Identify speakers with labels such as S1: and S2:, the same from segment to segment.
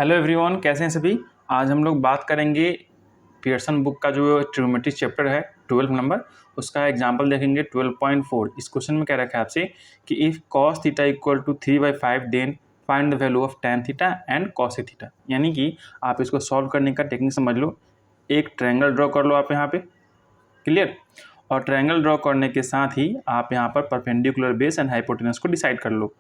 S1: Hello everyone, कैसे हैं सभी। आज हम लोग बात करेंगे पियर्सन बुक का जो ट्रिग्नोमेट्री चैप्टर है 12 नंबर, उसका एग्जांपल देखेंगे 12.4। इस क्वेश्चन में क्या रखा है आपसे कि if cos theta equal to 3/5 then find the value of tan theta and cos theta. यानी कि आप इसको सॉल्व करने का टेक्निक समझ लो। एक ट्रायंगल ड्रॉ कर लो आप यहाँ पे, क्लियर। और ट्रायंगल ड्रॉ करने के साथ ही आप यहाँ पर परपेंडिकुलर बेस एंड हाइपोटेनस को डिसाइड कर लो।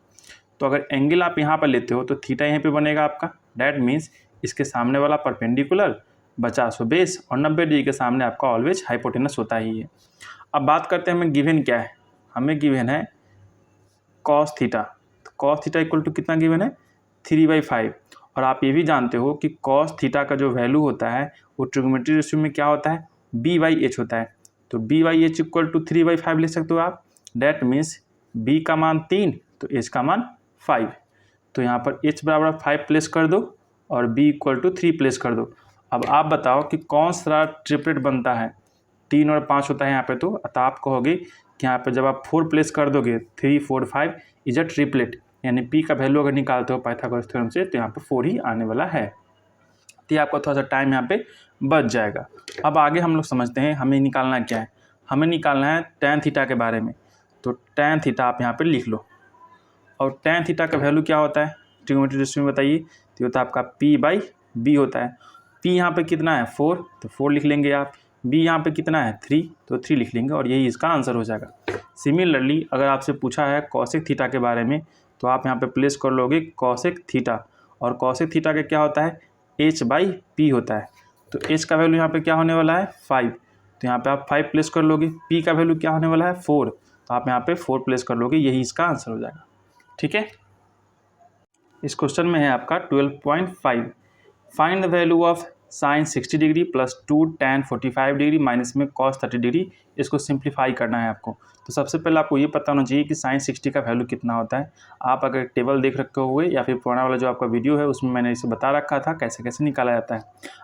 S1: तो अगर एंगल आप यहाँ पर लेते हो तो थीटा यहाँ पे बनेगा आपका, डैट मीन्स इसके सामने वाला परपेंडिकुलर 50 बेस और 90 डिग्री के सामने आपका ऑलवेज हाइपोटेनस होता ही है। अब बात करते हैं हमें गिवन क्या है। हमें गिवन है कॉस थीटा। तो कॉस थीटा इक्वल टू कितना गिवन है 3/5। और आप ये भी जानते हो कि कॉस थीटा का जो वैल्यू होता है वो ट्रिग्नोमेट्री रेशियो में क्या होता है b/h होता है। तो b/h इक्वल टू 3/5 ले सकते हो आप। डैट मीन्स b का मान 3 तो h का मान 5। तो यहाँ पर h बराबर 5 प्लेस कर दो और b इक्वल टू 3 प्लेस कर दो। अब आप बताओ कि कौन सा ट्रिपलेट बनता है। 3 और 5 होता है यहाँ पे, तो आप कहोगे कि यहाँ पे जब आप 4 प्लेस कर दोगे 3, 4, 5 इज अ ट्रिपलेट, यानी p का वैल्यू अगर निकालते हो पाइथागोरस थ्योरम से तो यहाँ पे 4 ही आने वाला है। तो आपका थोड़ा सा टाइम यहाँ पे बच जाएगा। अब आगे हम लोग समझते हैं हमें निकालना क्या है। हमें निकालना है tan थीटा के बारे में। तो tan थीटा आप यहाँ पे लिख लो। और tan थीटा का वैल्यू क्या होता है ट्रिग्नोमेट्री रेशियो में बताइए। तो होता है आपका p/b होता है। p यहाँ पे कितना है 4, तो 4 लिख लेंगे आप। b यहाँ पे कितना है 3, तो 3 लिख लेंगे और यही इसका आंसर हो जाएगा। सिमिलरली अगर आपसे पूछा है कॉसेक थीटा के बारे में तो आप यहाँ पे प्लेस कर लोगे कॉसेक थीटा। और कॉसेक थीटा का क्या होता है h/p होता है। तो h का वैल्यू यहाँ पे क्या होने वाला है 5। तो यहाँ पे आप 5 प्लेस कर लोगे। p का वैल्यू क्या होने वाला है 4, तो आप यहाँ पे 4 प्लेस कर लोगे, यही इसका आंसर हो जाएगा। ठीक है। इस क्वेश्चन में है आपका 12.5 find the value of sine 60 degree plus 2 tan 45 degree minus में cos 30 डिग्री। इसको सिंप्लीफाई करना है आपको। तो सबसे पहले आपको ये पता होना चाहिए कि साइन 60 का वैल्यू कितना होता है। आप अगर टेबल देख रखे हुए या फिर पुराना वाला जो आपका वीडियो है उसमें मैंने इसे बता रखा था कैसे कैसे निकाला जाता है।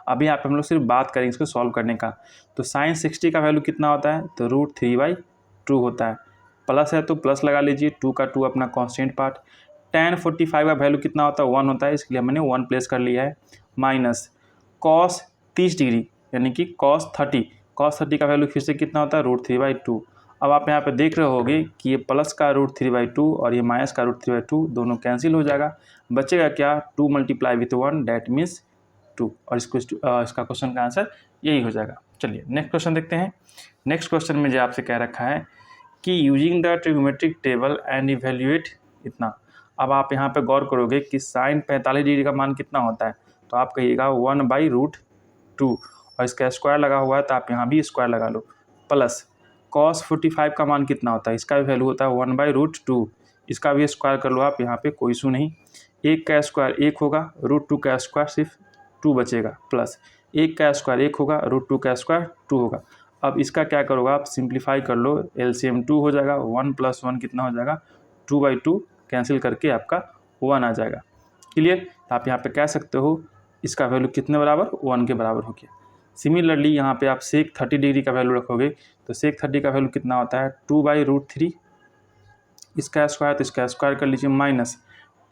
S1: अभी यहाँ पे हम लोग सिर्फ बात करेंगे इसको सॉल्व करने का। तो साइन 60 का वैल्यू कितना होता है तो √3/2 होता है। प्लस है तो प्लस लगा लीजिए, 2 का 2 अपना कॉन्स्टेंट पार्ट। tan 45 का वैल्यू कितना होता है 1 होता है, इसके लिए मैंने 1 प्लेस कर लिया है। माइनस cos 30 डिग्री यानी कि cos 30 का वैल्यू फिर से कितना होता है √3/2। अब आप यहाँ पे देख रहे होगे कि ये प्लस का √3/2 और ये माइनस का √3/2 दोनों कैंसिल हो जाएगा। बचेगा क्या 2 मल्टीप्लाई विथ 1 डैट मीन्स 2। और इसका क्वेश्चन का आंसर यही हो जाएगा। चलिए नेक्स्ट क्वेश्चन देखते हैं। नेक्स्ट क्वेश्चन में जो आपसे कह रखा है कि using the trigonometric table and evaluate इतना। अब आप यहाँ पे गौर करोगे कि साइन 45 डिग्री का मान कितना होता है, तो आप कहिएगा 1/√2 और इसका स्क्वायर लगा हुआ है तो आप यहाँ भी स्क्वायर लगा लो। प्लस cos 45 का मान कितना होता है, इसका भी वैल्यू होता है 1/√2, इसका भी स्क्वायर कर लो आप, यहाँ पे कोई इशू नहीं। 1 का स्क्वायर 1 होगा, √2 का स्क्वायर सिर्फ 2 बचेगा, प्लस 1 का स्क्वायर 1 होगा, √2 का स्क्वायर 2 होगा। अब इसका क्या करोगे आप सिंप्लीफाई कर लो, LCM 2 हो जाएगा। 1 + 1 कितना हो जाएगा 2/2, कैंसिल करके आपका 1 आ जाएगा। क्लियर। तो आप यहाँ पे कह सकते हो इसका वैल्यू कितने बराबर 1 के बराबर हो गया। सिमिलरली यहाँ पे आप सेक 30 डिग्री का वैल्यू रखोगे तो सेक 30 का वैल्यू कितना होता है 2/√3, इसका स्क्वायर तो इसका स्क्वायर कर लीजिए। माइनस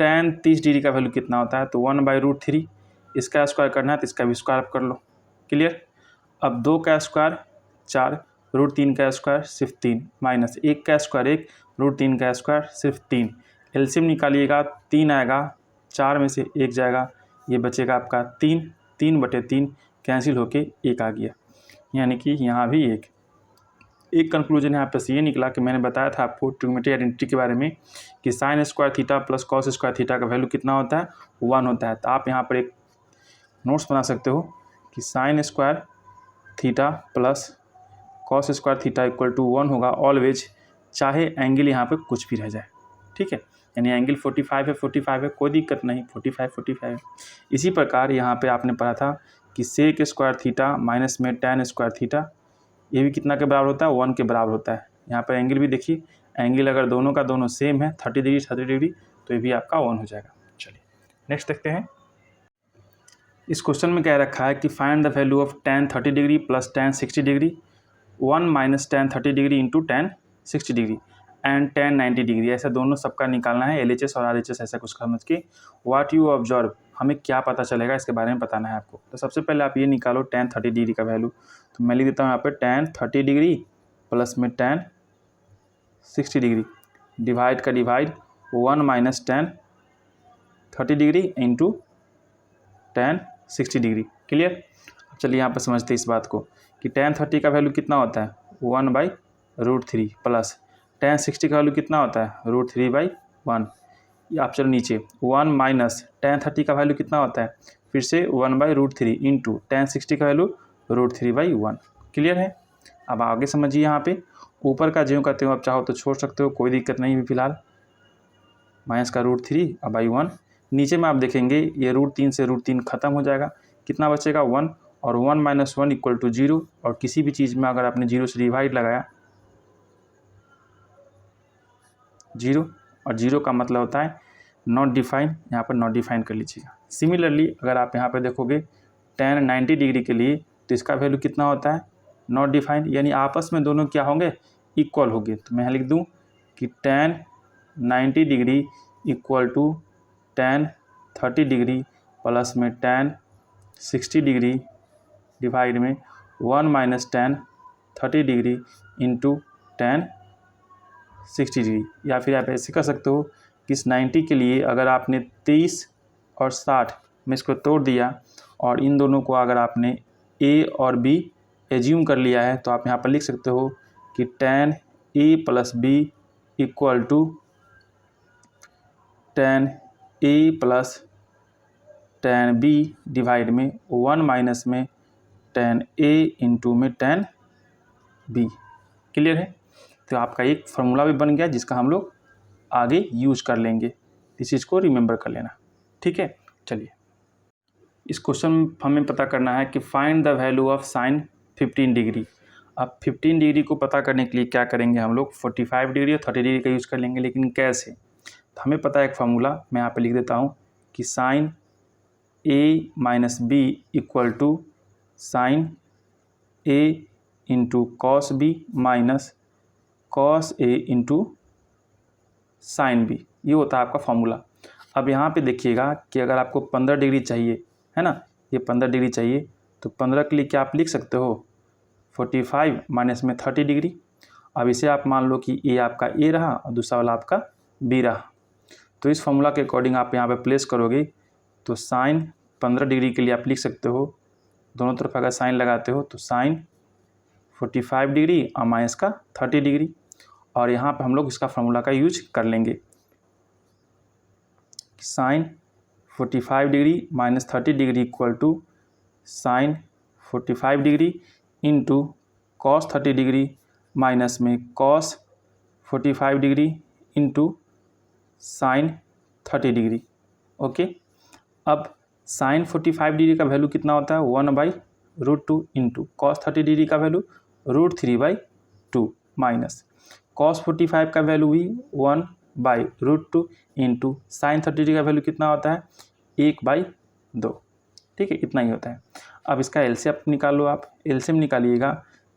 S1: tan 30 डिग्री का वैल्यू कितना होता है तो 1/√3, इसका स्क्वायर करना है तो इसका भी स्क्वायर कर लो। क्लियर। अब 2 का स्क्वायर 4, √3 का स्क्वायर सिर्फ 3, माइनस 1 का स्क्वायर 1, √3 का स्क्वायर सिर्फ 3। एलसीएम निकालिएगा 3 आएगा, 4 में से 1 जाएगा, ये बचेगा आपका 3/3 कैंसिल होके 1 आ गया, यानी कि यहाँ भी 1। कंक्लूजन यहाँ पे ये निकला कि मैंने बताया था आपको ट्रिग्नोमेट्री आइडेंटिटी के बारे में कि sine square theta plus cos square theta का वैल्यू कितना होता है 1 होता है। तो आप यहाँ पर एक नोट्स बना सकते हो कि sine square theta plus cos square theta equal to 1 होगा ऑलवेज, चाहे एंगल यहाँ पे कुछ भी रह जाए। ठीक है, यानी एंगल 45 है कोई दिक्कत नहीं, 45 है। इसी प्रकार यहाँ पे आपने पढ़ा था कि सेक स्क्वायर थीटा माइनस में tan स्क्वायर थीटा, ये भी कितना के बराबर होता है 1 के बराबर होता है। यहाँ पर एंगल भी देखिए, एंगल अगर दोनों का दोनों सेम है 30 डिग्री तो ये भी आपका 1 हो जाएगा। चलिए नेक्स्ट देखते हैं। इस क्वेश्चन में क्या रखा है कि find the value of tan 30 degree plus tan 60 degree 1 minus tan 30 degree into tan 60 degree and tan 90 degree, ऐसा दोनों सबका निकालना है LHS और RHS ऐसा कुछ समझ के। व्हाट यू ऑब्जर्व हमें क्या पता चलेगा इसके बारे में बताना है आपको। तो सबसे पहले आप ये निकालो tan 30 डिग्री का वैल्यू। तो मैं लिख देता हूँ यहाँ पे tan 30 डिग्री प्लस में tan 60 डिग्री, डिवाइड का divide 1 minus tan 30 degree into tan 60 degree. Clear. अब चलिए यहाँ पर समझते हैं इस बात को कि tan 30 का वैल्यू कितना होता है 1/√3 प्लस tan 60 का वैल्यू कितना होता है √3/1। आप चलो नीचे 1 माइनस tan 30 का वैल्यू कितना होता है फिर से 1/√3 इंटू tan 60 का वैल्यू √3/1। क्लियर है। अब आगे समझिए यहाँ पे ऊपर का ज्यों कहते हो आप चाहो तो छोड़ सकते हो, कोई दिक्कत नहीं है फिलहाल, माइनस का √3/1। नीचे में आप देखेंगे ये √3 से √3 खत्म हो जाएगा, कितना बचेगा 1, और 1 माइनस 1 इक्वल टू 0। और किसी भी चीज़ में अगर आपने 0 से डिवाइड लगाया 0, और 0 का मतलब होता है नॉट डिफाइन, यहाँ पर नॉट डिफाइन कर लीजिएगा। सिमिलरली अगर आप यहाँ पर देखोगे tan 90 डिग्री के लिए तो इसका वैल्यू कितना होता है नॉट डिफाइन, यानी आपस में दोनों क्या होंगे इक्वल होंगे। तो मैं यहाँ लिख दूँ कि tan 90 degree equal to tan 30 degree plus में tan 60 डिग्री डिवाइड में 1 minus tan 30 degree into tan 60 degree. या फिर आप ऐसे कर सकते हो कि इस 90 के लिए अगर आपने 30 और 60 में इसको तोड़ दिया और इन दोनों को अगर आपने a और b एज्यूम कर लिया है तो आप यहाँ पर लिख सकते हो कि tan a plus b equal to tan a plus tan b divide में 1 माइनस में tan a इंटू में tan b। क्लियर है। तो आपका एक फार्मूला भी बन गया जिसका हम लोग आगे यूज कर लेंगे, इस चीज़ को रिमेंबर कर लेना। ठीक है। चलिए इस क्वेश्चन में हमें पता करना है कि find the value of sine 15 degree. अब 15 डिग्री को पता करने के लिए क्या करेंगे हम लोग 45 डिग्री और 30 डिग्री का यूज़ कर लेंगे, लेकिन कैसे। तो हमें पता है एक फार्मूला, मैं यहाँ पे लिख देता हूँ कि sine a minus B equal to sine a into cos B minus cos a into sine B, ये होता है आपका फार्मूला। अब यहाँ पे देखिएगा कि अगर आपको 15 डिग्री चाहिए है ना, ये 15 डिग्री चाहिए तो 15 के लिए क्या आप लिख सकते हो 45 माइनस में 30 डिग्री। अब इसे आप मान लो कि ये आपका a रहा और दूसरा वाला आपका b रहा। तो इस फार्मूला के अकॉर्डिंग आप यहाँ पे प्लेस करोगे तो साइन 15 डिग्री के लिए आप लिख सकते हो, दोनों तरफ अगर साइन लगाते हो तो साइन 45 डिग्री और माइनस का 30 डिग्री। और यहाँ पे हम लोग इसका फार्मूला का यूज कर लेंगे, sine 45 degree minus 30 degree equal to sine 45 degree into cos 30 degree minus में cos 45 degree into sine 30 degree. Okay. अब साइन 45 डिग्री का वैल्यू कितना होता है 1/√2 इंटू कॉस 30 डिग्री का वैल्यू √3/2 माइनस कॉस 45 का वैल्यू भी 1/√2 इंटू साइन 30 डिग्री का वैल्यू कितना होता है 1/2। ठीक है, इतना ही होता है। अब इसका एलसीएम निकालो, आप एलसीएम निकालिएगा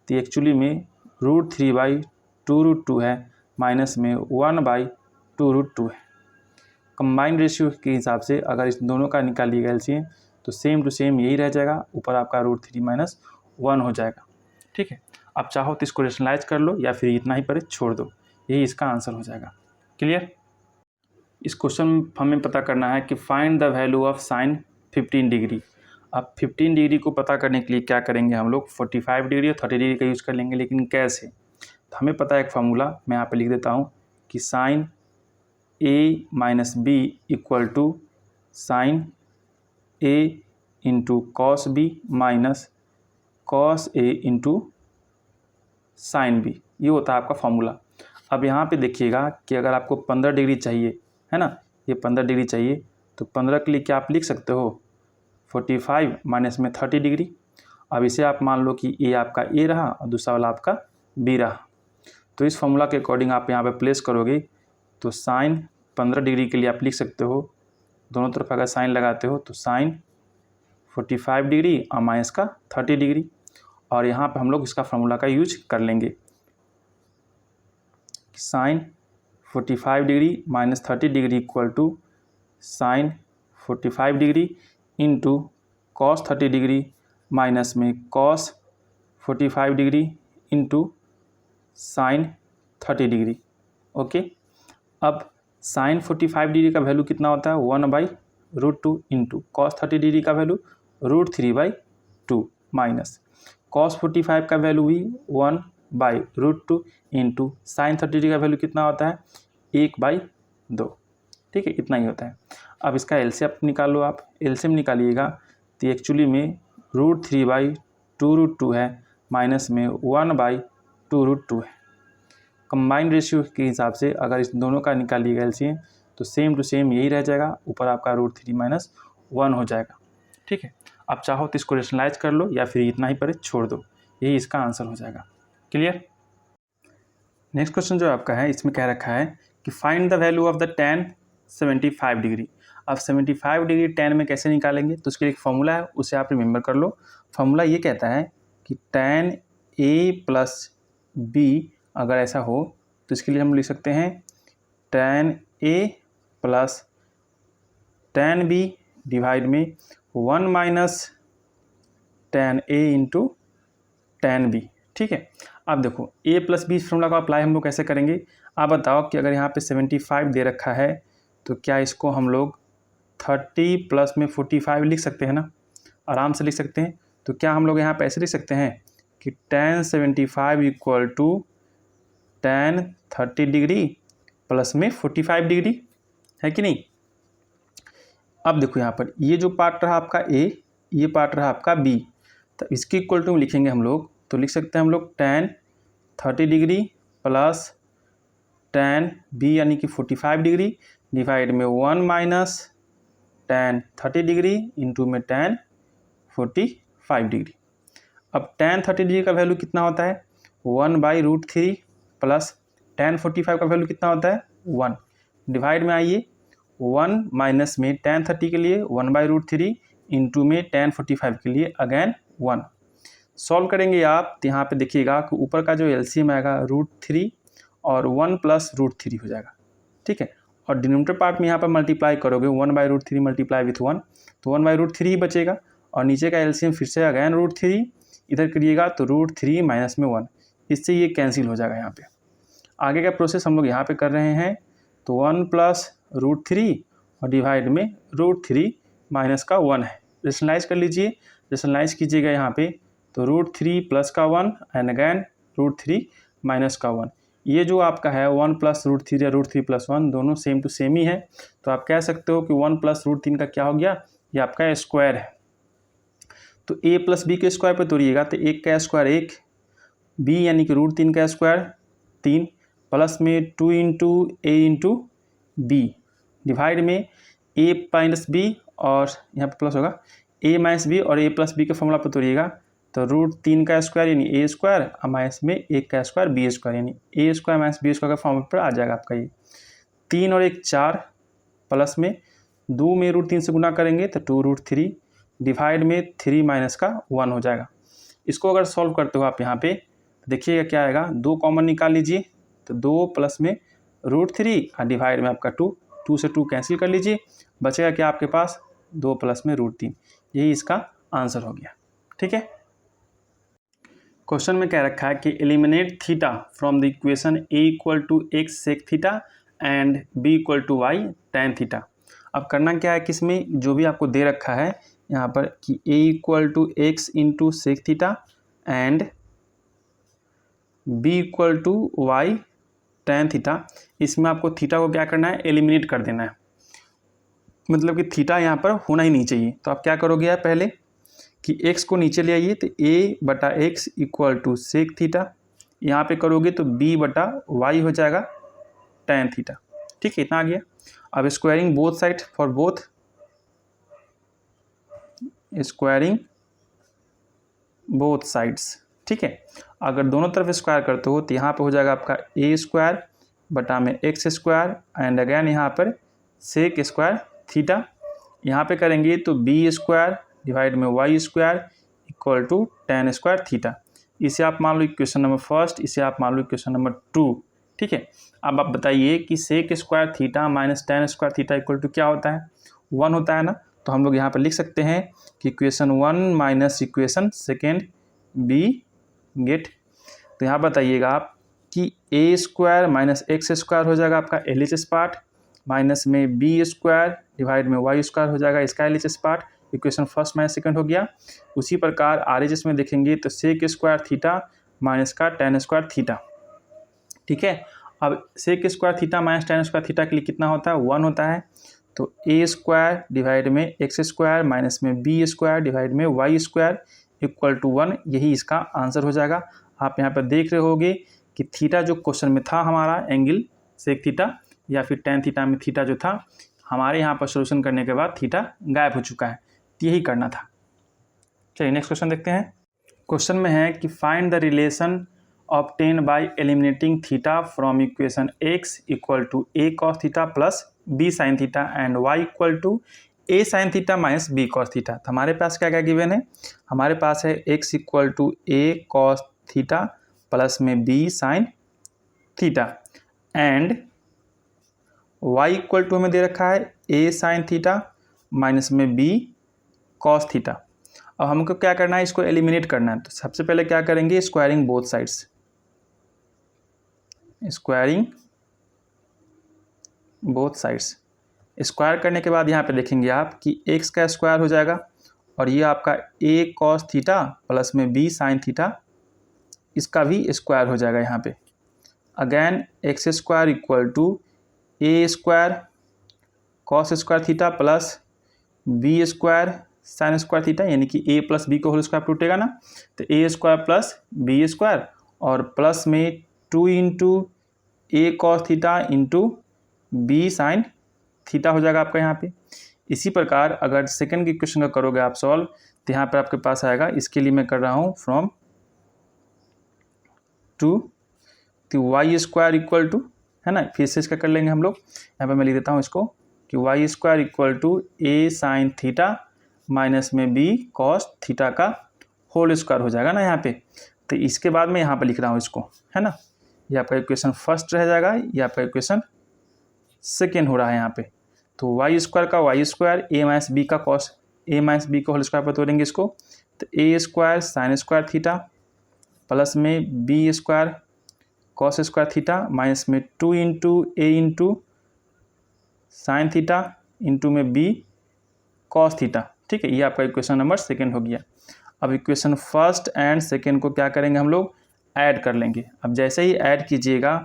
S1: तो एक्चुअली में √3/2√2 है माइनस में 1/2√2 है। कंबाइंड रेशियो के हिसाब से अगर इस दोनों का निकालिएगा एलसीएम तो सेम टू सेम यही रह जाएगा, ऊपर आपका √3 - 1 हो जाएगा। ठीक है। आप चाहो तो इसको रेशनलाइज कर लो या फिर इतना ही पर छोड़ दो, यही इसका आंसर हो जाएगा। क्लियर। इस क्वेश्चन में हमें पता करना है कि find the value of sine 15 degree. अब 15 डिग्री को पता करने के लिए क्या करेंगे हम लोग 45 डिग्री और 30 डिग्री का यूज़ कर लेंगे, लेकिन कैसे। तो हमें पता है एक फार्मूला, मैं यहाँ पे लिख देता हूँ कि sine a minus B equal to sine a into cos B minus cos a into sine B, ये होता है आपका फार्मूला। अब यहाँ पे देखिएगा कि अगर आपको 15 डिग्री चाहिए है ना, ये 15 डिग्री चाहिए तो 15 के लिए क्या आप लिख सकते हो 45 माइनस में 30 डिग्री। अब इसे आप मान लो कि ये आपका a रहा और दूसरा वाला आपका b रहा। तो इस फार्मूला के अकॉर्डिंग आप यहाँ पे प्लेस करोगे तो साइन 15 डिग्री के लिए आप लिख सकते हो, दोनों तरफ अगर साइन लगाते हो तो साइन 45 डिग्री और माइनस का 30 डिग्री। और यहाँ पे हम लोग इसका फार्मूला का यूज कर लेंगे, sine 45 degree minus 30 degree equal to sine 45 degree into cos 30 degree minus में cos 45 degree into sine 30 degree. Okay, अब साइन 45 डिग्री का वैल्यू कितना होता है 1/√2 इंटू कॉस 30 डिग्री का वैल्यू √3/2 माइनस कॉस 45 का वैल्यू भी 1/√2 इंटू साइन 30 डिग्री का वैल्यू कितना होता है 1/2। ठीक है, इतना ही होता है। अब इसका एलसीएम निकालो, आप एलसीएम निकालिएगा तो एक्चुअली में √3/2√2 है माइनस में 1/2√2 है। कंबाइंड रेशियो के हिसाब से अगर इस दोनों का निकालिएगा एलसीएम तो सेम टू सेम यही रह जाएगा, ऊपर आपका √3 - 1 हो जाएगा। ठीक है, आप चाहो तो इसको रेशनलाइज कर लो या फिर इतना ही पर छोड़ दो, यही इसका आंसर हो जाएगा। क्लियर। नेक्स्ट क्वेश्चन जो आपका है इसमें कह रखा है कि find the value of the tan 75 degree. अब 75 डिग्री tan में कैसे निकालेंगे, तो उसके लिए एक फॉर्मूला है, उसे आप रिमेंबर कर लो। फॉर्मूला ये कहता है कि tan a + b अगर ऐसा हो तो इसके लिए हम लिख सकते हैं tan a + tan b divide में 1 - tan a into tan b। ठीक है, अब देखो a + b फॉर्मूला का अप्लाई हम लोग कैसे करेंगे। आप बताओ कि अगर यहाँ पे 75 दे रखा है तो क्या इसको हम लोग 30 प्लस में 45 लिख सकते हैं ना, आराम से लिख सकते हैं। तो क्या हम लोग यहाँ पे ऐसे लिख सकते हैं कि tan 75 = tan 30 डिग्री प्लस में 45 डिग्री, है कि नहीं। अब देखो यहाँ पर ये जो पार्ट रहा आपका a, ये पार्ट रहा आपका b, तो इसके इक्वल टू में लिखेंगे हम लोग, तो लिख सकते हैं हम लोग tan 30 degree plus tan b यानी कि 45 डिग्री डिवाइड में 1 - tan 30 डिग्री इंटू में tan 45 डिग्री। अब tan 30 डिग्री का वैल्यू कितना होता है 1/√3 प्लस tan 45 का वैल्यू कितना होता है 1, डिवाइड में आइए 1 माइनस में tan 30 के लिए 1/√3 इंटू में tan 45 के लिए अगेन 1। सॉल्व करेंगे आप तो यहाँ पे देखिएगा कि ऊपर का जो एलसीएम आएगा √3 और 1 + √3 हो जाएगा। ठीक है, और डिनोमिनेटर पार्ट में यहाँ पर मल्टीप्लाई करोगे 1/√3 मल्टीप्लाई विथ 1 तो 1/√3 ही बचेगा, और नीचे का एलसीएम फिर से अगैन √3 इधर करिएगा तो √3 माइनस में 1, इससे ये कैंसिल हो जाएगा। यहाँ पे आगे का प्रोसेस हम लोग यहाँ पे कर रहे हैं, तो 1 + √3 और डिवाइड में √3 माइनस का 1 है। रेशनलाइज कर लीजिए, रेशनलाइज कीजिएगा यहाँ पे तो √3 प्लस का 1 एंड अगैन √3 माइनस का 1। ये जो आपका है 1 + √3 या √3 + 1 दोनों सेम टू सेम ही है, तो आप कह सकते हो कि 1 + √3 का क्या हो गया, ये आपका स्क्वायर है। तो a + b के स्क्वायर पे तोड़िएगा तो 1 का स्क्वायर 1, b यानी कि √3 का स्क्वायर 3 प्लस में 2 × a × b डिवाइड में a - b और यहाँ पे प्लस होगा a - b और a + b के फॉर्मूला पर तोड़िएगा तो √3 का स्क्वायर यानी a स्क्वायर और माइनस में 1 का स्क्वायर b स्क्वायर यानी a स्क्वायर - b स्क्वायर का फॉर्मूला पर आ जाएगा आपका ये 3 और 1 4 प्लस में 2 में √3 से गुना करेंगे तो 2√3 डिवाइड में 3 माइनस का 1 हो जाएगा। इसको अगर सॉल्व करते हो आप यहाँ पे देखिएगा क्या आएगा, 2 कॉमन निकाल लीजिए तो 2 प्लस में √3 और डिवाइड में आपका 2, 2 से 2 कैंसिल कर लीजिए, बचेगा क्या आपके पास 2 प्लस में √3, यही इसका आंसर हो गया। ठीक है, क्वेश्चन में क्या रखा है कि eliminate theta from the equation a = x sec theta and b = y tan theta. अब करना क्या है कि इसमें जो भी आपको दे रखा है यहाँ पर कि a = x × sec theta and b = y tan theta, इसमें आपको थीटा को क्या करना है एलिमिनेट कर देना है, मतलब कि थीटा यहाँ पर होना ही नहीं चाहिए। तो आप क्या करोगे यार पहले कि x को नीचे ले आइए तो a/x = sec थीटा, यहाँ पे करोगे तो b/y हो जाएगा tan थीटा। ठीक है, इतना आ गया। अब squaring both side for both, squaring both sides. ठीक है, अगर दोनों तरफ स्क्वायर करते हो तो यहाँ पे हो जाएगा आपका a² - x² एंड अगैन यहाँ पर sec स्क्वायर थीटा, यहाँ पे करेंगे तो b² डिवाइड में y² = tan स्क्वायर थीटा। इसे आप मान लो इक्वेशन नंबर 1, इसे आप मान लो इक्वेशन नंबर 2। ठीक है, अब आप बताइए कि sec square theta minus tan square theta equal to क्या होता है, 1 होता है ना, तो हम लोग यहाँ पर लिख सकते हैं कि equation 1 minus equation second we get. तो यहाँ बताइएगा आप कि ए स्क्वायर माइनस एक्स स्क्वायर हो जाएगा आपका LHS पार्ट, माइनस में बी स्क्वायर डिवाइड में वाई स्क्वायर हो जाएगा इसका LHS part. Equation first minus second हो गया। उसी प्रकार RHS में देखेंगे तो सेक स्क्वायर थीटा माइनस का टेन स्क्वायर थीटा। ठीक है, अब sec square theta minus tan square theta के लिए कितना होता है, 1 होता है। तो ए स्क्वायर डिवाइड में एक्स स्क्वायर माइनस में बी स्क्वायर डिवाइड में वाई स्क्वायर इक्वल टू 1, यही इसका आंसर हो जाएगा। आप यहाँ पर देख रहे होंगे कि थीटा जो क्वेश्चन में था हमारा एंगल सेक थीटा या फिर टेन थीटा में थीटा जो था, हमारे यहाँ पर सोल्यूशन करने के बाद थीटा गायब हो चुका है। तो यही करना था। चलिए नेक्स्ट क्वेश्चन देखते हैं। क्वेश्चन में है कि find the relation obtain by eliminating theta from equation x equal to a cos theta plus b sin theta and y equal to a sin theta minus b cos theta. तो हमारे पास क्या क्या given है, हमारे पास है x equal to a cos theta plus में b sin theta and y equal to हमें दे रखा है a sin थीटा माइनस में b cos थीटा। अब हमको क्या करना है, इसको एलिमिनेट करना है। तो सबसे पहले क्या करेंगे, squaring both sides, squaring both sides. Square करने के बाद यहाँ पे देखेंगे आप कि x का स्क्वायर हो जाएगा और ये आपका a cos थीटा प्लस में b sin थीटा, इसका भी स्क्वायर हो जाएगा यहाँ पे। Again X square equal to a square cos square theta plus b square sine square theta, यानी कि a प्लस बी को होल स्क्वायर टूटेगा ना, तो a square plus B square और प्लस में 2 into A cos theta into B sine theta हो जाएगा आपका यहाँ पे। इसी प्रकार अगर सेकंड की क्वेश्चन का करोगे आप सॉल्व, तो यहाँ पर आपके पास आएगा, इसके लिए मैं कर रहा हूँ फ्रॉम 2 तो वाई स्क्वायर इक्वल टू, है ना, फिर से इसका कर लेंगे हम लोग। यहाँ पर मैं लिख देता हूँ इसको कि Y square equal to A sine theta minus में बी कॉस थीटा का होल स्क्वायर हो जाएगा ना यहाँ पे। तो इसके बाद मैं यहाँ पे लिख रहा हूँ इसको, है ना, ये आपका इक्वेशन फर्स्ट रह जाएगा, ये आपका इक्वेशन सेकेंड हो रहा है यहाँ पे। तो वाई स्क्वायर का Y square A minus B का कॉस ए माइनस बी का होल स्क्वायर पर तोड़ेंगे इसको, तो A square sine square theta plus में B square cos square theta minus में 2 इंटू ए इंटू साइन थीटा इंटू में बी कॉस थीटा। ठीक है, ये आपका इक्वेशन नंबर सेकेंड हो गया। अब इक्वेशन फर्स्ट एंड सेकेंड को क्या करेंगे हम लोग, ऐड कर लेंगे। अब जैसे ही ऐड कीजिएगा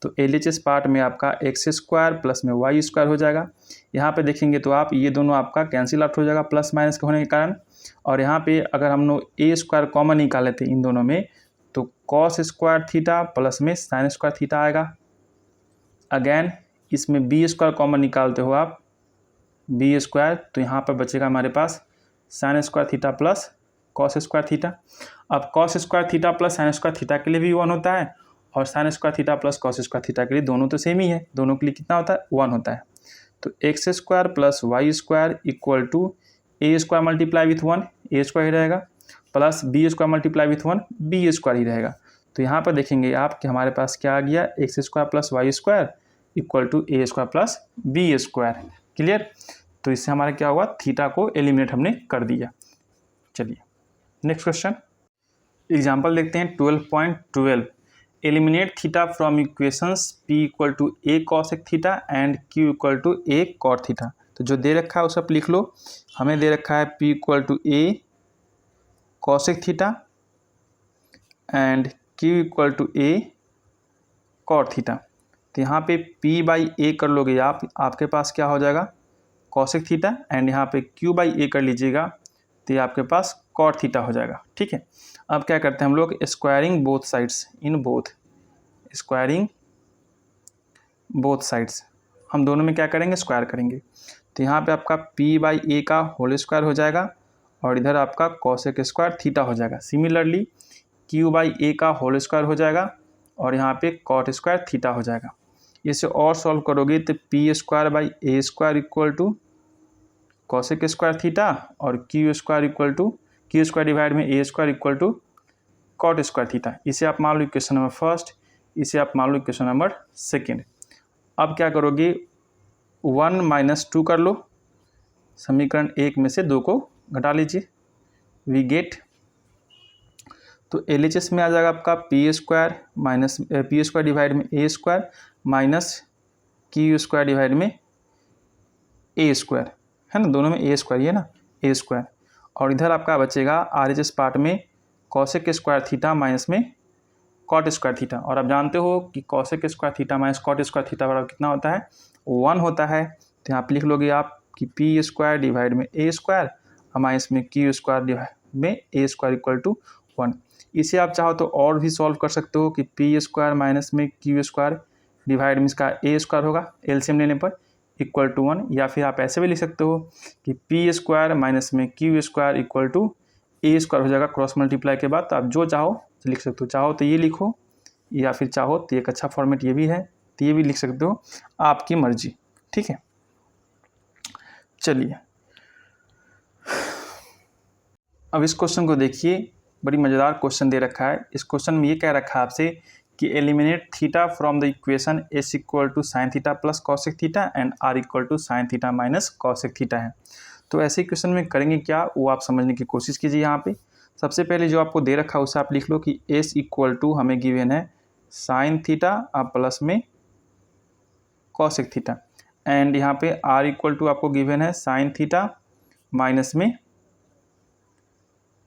S1: तो LHS पार्ट में आपका एक्स स्क्वायर प्लस में वाई स्क्वायर हो जाएगा। यहाँ पे देखेंगे तो आप ये दोनों आपका कैंसिल आउट हो जाएगा प्लस माइनस के होने के कारण। और यहाँ पे अगर हम लोग ए स्क्वायर कॉमन निकाले थे इन दोनों में, तो कॉस स्क्वायर थीटा प्लस में साइन स्क्वायर थीटा आएगा। अगेन इसमें बी स्क्वायर कॉमन निकालते हो आप बी स्क्वायर, तो यहाँ पर बचेगा हमारे पास sine square theta plus cos square theta. अब cos square theta plus sine square theta के लिए भी 1 होता है और sine square theta plus cos square theta के लिए दोनों तो सेम ही है, दोनों के लिए कितना होता है, 1 होता है। तो X square plus Y square equal to A square multiply with 1 A square ही रहेगा plus B square multiply with 1 B square ही रहेगा। तो यहाँ पर देखेंगे आप कि हमारे पास क्या आ गया, X square plus Y square equal to A square plus B square. Clear, तो इससे हमारा क्या हुआ, थीटा को एलिमिनेट हमने कर दिया। चलिए नेक्स्ट क्वेश्चन एग्जांपल देखते हैं 12.12 eliminate theta from equations p equal to A cosec theta and q equal to A cot theta. तो जो दे रखा है वो सब लिख लो। हमें दे रखा है p equal to A cosec theta and q equal to A cot theta. तो यहाँ पे p बाई ए कर लोगे आप, आपके पास क्या हो जाएगा, कॉसेक थीटा एंड यहाँ पे q बाई ए कर लीजिएगा तो ये आपके पास कॉट थीटा हो जाएगा। ठीक है, अब क्या करते हैं हम लोग, squaring both sides in both, squaring both sides, हम दोनों में क्या करेंगे, स्क्वायर करेंगे। तो यहाँ पे आपका p बाई ए का होल स्क्वायर हो जाएगा और इधर आपका कॉसेक स्क्वायर थीटा हो जाएगा। सिमिलरली q बाई ए का होल स्क्वायर हो जाएगा और यहाँ पे कॉट स्क्वायर थीटा हो जाएगा। इसे और सॉल्व करोगे तो P square by A square equal to cosec square theta और Q square equal to Q square divide में A square equal to cot square theta. इसे आप मान लो इक्वेशन नंबर फर्स्ट, इसे आप मान लो इक्वेशन नंबर सेकेंड। अब क्या करोगे, 1 माइनस 2 कर लो समीकरण 1 में से 2 को घटा लीजिए, वी गेट, तो LHS में आ जाएगा आपका पी स्क्वायर डिवाइड में A square minus Q square divide में ए स्क्वायर, है ना, दोनों में ए स्क्वायर, ये ना ए स्क्वायर, और इधर आपका बचेगा RHS पार्ट में कॉसेक स्क्वायर थीटा माइनस में कॉट स्क्वायर थीटा, और आप जानते हो कि cosec square theta minus cot square theta बराबर कितना होता है, 1 होता है। तो यहाँ पे लिख लोगे आप कि पी स्क्वायर डिवाइड में ए स्क्वायर और माइनस में क्यू स्क्वायर डिवाइड में ए स्क्वायर इक्वल टू 1। इसे आप चाहो तो और भी सॉल्व कर सकते हो कि पी स्क्वायर माइनस में क्यू स्क्वायर डिवाइड में इसका ए स्क्वायर होगा एलसीएम लेने पर इक्वल टू 1, या फिर आप ऐसे भी लिख सकते हो कि पी स्क्वायर माइनस में Q square equal to A square हो जाएगा क्रॉस मल्टीप्लाई के बाद। तो आप जो चाहो तो लिख सकते हो, चाहो तो ये लिखो या फिर चाहो तो एक अच्छा फॉर्मेट ये भी है तो ये भी लिख सकते हो, आपकी मर्जी, ठीक है। चलिए अब इस क्वेश्चन को देखिए, बड़ी मज़ेदार क्वेश्चन दे रखा है। इस क्वेश्चन में ये कह रखा है आपसे कि eliminate theta from the equation S equal to sine theta plus cosec theta and R equal to sine theta minus cosec theta है। तो ऐसे क्वेश्चन में करेंगे क्या, वो आप समझने की कोशिश कीजिए। यहाँ पे सबसे पहले जो आपको दे रखा है उसे आप लिख लो कि एस इक्वल टू हमें गिवन है साइन थीटा और प्लस में कॉसेक थीटा, एंड यहाँ पे आर इक्वल टू आपको गिवन है साइन थीटा माइनस में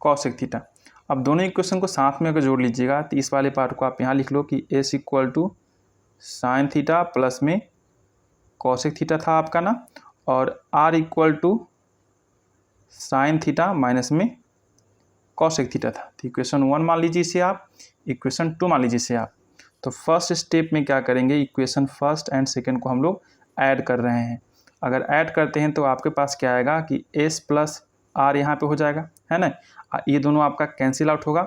S1: कॉसेक थीटा। अब दोनों इक्वेशन को साथ में अगर जोड़ लीजिएगा तो इस वाले पार्ट को आप यहाँ लिख लो कि S equal to sine theta plus में कॉसेक थीटा था आपका ना, और R equal to sine theta minus में कॉसेक थीटा था। तो इक्वेशन 1 मान लीजिए इसे आप, इक्वेशन 2 मान लीजिए इसे आप। तो फर्स्ट स्टेप में क्या करेंगे, इक्वेशन फर्स्ट एंड सेकेंड को हम लोग ऐड कर रहे हैं। अगर ऐड करते हैं तो आपके पास क्या आएगा कि एस प्लस आर यहाँ पे हो जाएगा, है ना, ये दोनों आपका कैंसिल आउट होगा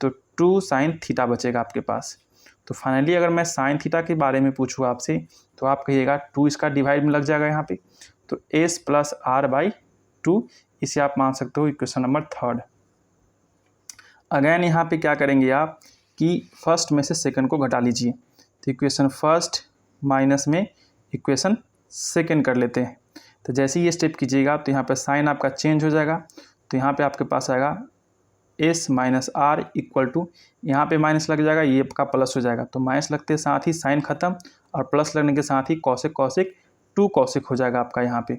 S1: तो 2 साइन थीटा बचेगा आपके पास। तो फाइनली अगर मैं साइन थीटा के बारे में पूछूँ आपसे तो आप कहिएगा 2 इसका डिवाइड में लग जाएगा यहाँ पे, तो एस प्लस आर बाई 2, इसे आप मान सकते हो इक्वेशन नंबर 3। अगेन यहाँ पे क्या करेंगे आप कि फर्स्ट में से सेकंड को घटा लीजिए, तो इक्वेशन फर्स्ट माइनस में इक्वेशन सेकंड कर लेते हैं। तो जैसे ही ये स्टेप कीजिएगा तो यहाँ पे साइन आपका चेंज हो जाएगा, तो यहाँ पे आपके पास आएगा S minus R equal to, यहाँ पे माइनस लग जाएगा, ये आपका प्लस हो जाएगा, तो माइनस लगते साथ ही साइन खत्म और प्लस लगने के साथ ही कॉसेक कॉसेक 2 कॉसेक हो जाएगा आपका यहाँ पे,